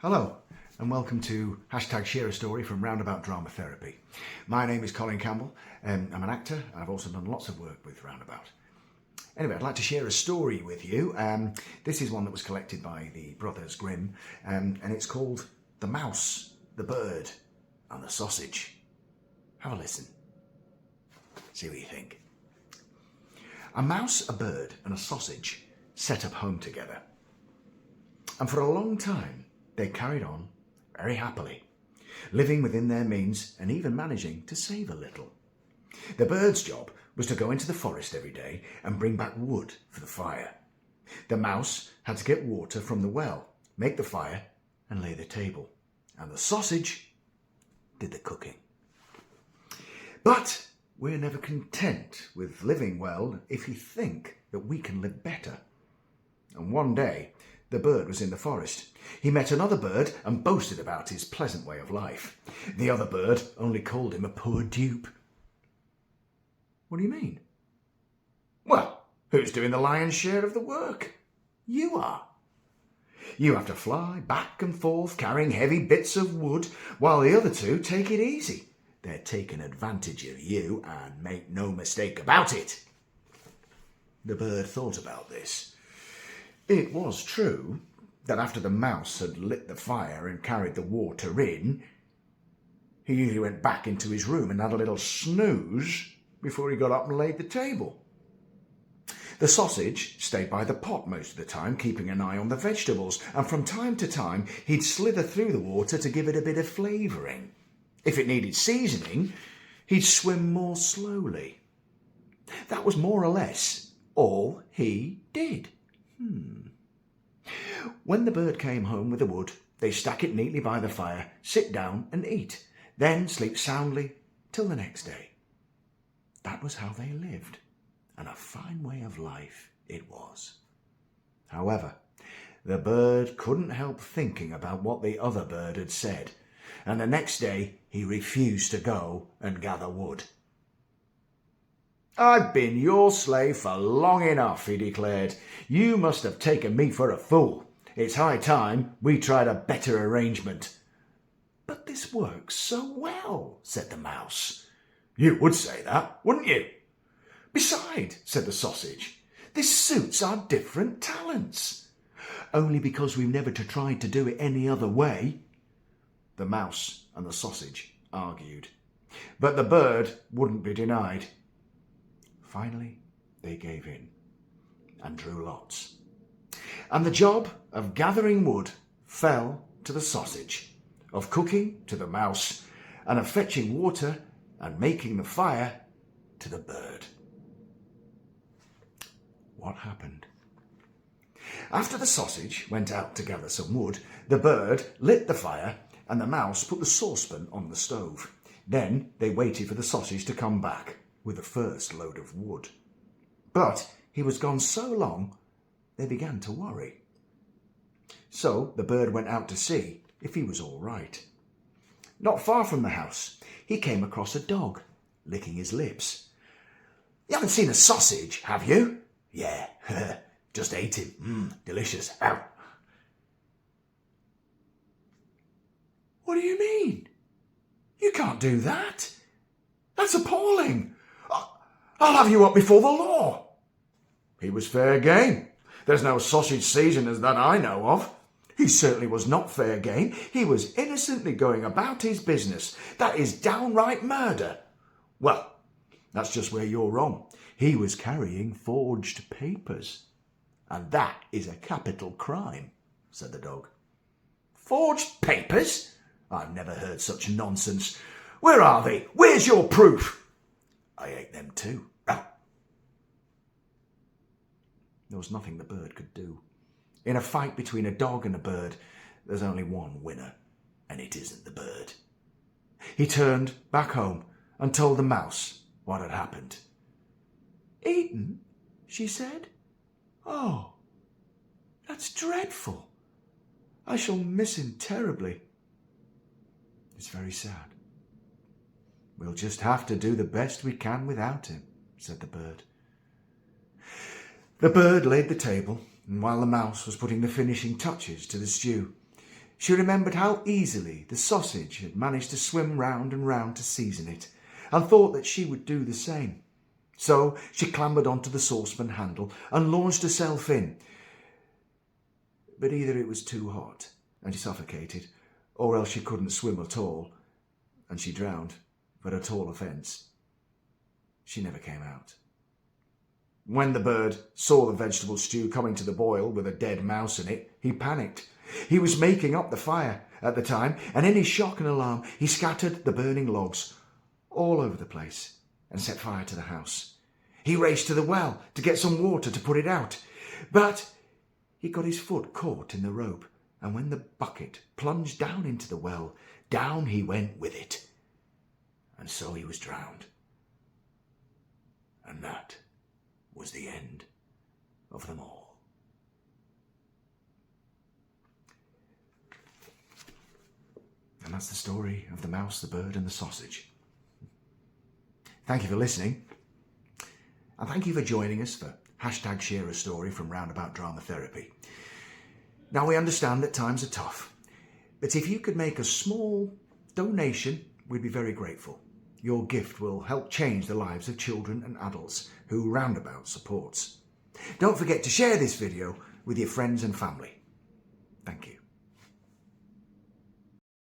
Hello and welcome to #Share a Story from Roundabout Dramatherapy. My name is Colin Campbell. I'm an actor and I've also done lots of work with Roundabout. Anyway, I'd like to share a story with you. This is one that was collected by the Brothers Grimm and it's called The Mouse, the Bird and the Sausage. Have a listen. See what you think. A mouse, a bird and a sausage set up home together. And for a long time, they carried on very happily, living within their means and even managing to save a little. The bird's job was to go into the forest every day and bring back wood for the fire. The mouse had to get water from the well, make the fire and lay the table. And the sausage did the cooking. But we're never content with living well if we think that we can live better. And one day, the bird was in the forest. He met another bird and boasted about his pleasant way of life. The other bird only called him a poor dupe. What do you mean? Well, who's doing the lion's share of the work? You are. You have to fly back and forth carrying heavy bits of wood while the other two take it easy. They're taking advantage of you and make no mistake about it. The bird thought about this. It was true that after the mouse had lit the fire and carried the water in, he usually went back into his room and had a little snooze before he got up and laid the table. The sausage stayed by the pot most of the time, keeping an eye on the vegetables, and from time to time he'd slither through the water to give it a bit of flavouring. If it needed seasoning, he'd swim more slowly. That was more or less all he did. When the bird came home with the wood, they stack it neatly by the fire, sit down and eat, then sleep soundly till the next day. That was how they lived, and a fine way of life it was. However, the bird couldn't help thinking about what the other bird had said, and the next day he refused to go and gather wood. "I've been your slave for long enough," he declared. "You must have taken me for a fool. It's high time we tried a better arrangement." "But this works so well," said the mouse. "You would say that, wouldn't you?" "Besides," said the sausage, "this suits our different talents." "Only because we've never tried to do it any other way." The mouse and the sausage argued, but the bird wouldn't be denied. Finally, they gave in and drew lots. And the job of gathering wood fell to the sausage, of cooking to the mouse, and of fetching water and making the fire to the bird. What happened? After the sausage went out to gather some wood, the bird lit the fire and the mouse put the saucepan on the stove. Then they waited for the sausage to come back with the first load of wood. But he was gone so long, they began to worry. So the bird went out to see if he was all right. Not far from the house, he came across a dog, licking his lips. "You haven't seen a sausage, have you?" "Yeah, just ate him. Delicious. Ow." "What do you mean? You can't do that. That's appalling. I'll have you up before the law." "He was fair game. There's no sausage season as that I know of." "He certainly was not fair game. He was innocently going about his business. That is downright murder." "Well, that's just where you're wrong. He was carrying forged papers. And that is a capital crime," said the dog. "Forged papers? I've never heard such nonsense. Where are they? Where's your proof?" "I ate them too." Oh. There was nothing the bird could do. In a fight between a dog and a bird, there's only one winner, and it isn't the bird. He turned back home and told the mouse what had happened. "Eaten?" she said. "Oh, that's dreadful. I shall miss him terribly." "It's very sad. We'll just have to do the best we can without him," said the bird. The bird laid the table, and while the mouse was putting the finishing touches to the stew, She remembered how easily the sausage had managed to swim round and round to season it, and thought that she would do the same. So she clambered onto the saucepan handle and launched herself in. But either it was too hot and she suffocated, or else she couldn't swim at all, and she drowned, for a tall offence. She never came out. When the bird saw the vegetable stew coming to the boil with a dead mouse in it, he panicked. He was making up the fire at the time, and in his shock and alarm, he scattered the burning logs all over the place and set fire to the house. He raced to the well to get some water to put it out, but he got his foot caught in the rope, and when the bucket plunged down into the well, down he went with it, and so he was drowned. And that was the end of them all. And that's the story of the mouse, the bird, and the sausage. Thank you for listening. And thank you for joining us for #Share a Story from Roundabout Dramatherapy. Now, we understand that times are tough, but if you could make a small donation, we'd be very grateful. Your gift will help change the lives of children and adults who Roundabout supports. Don't forget to share this video with your friends and family. Thank you.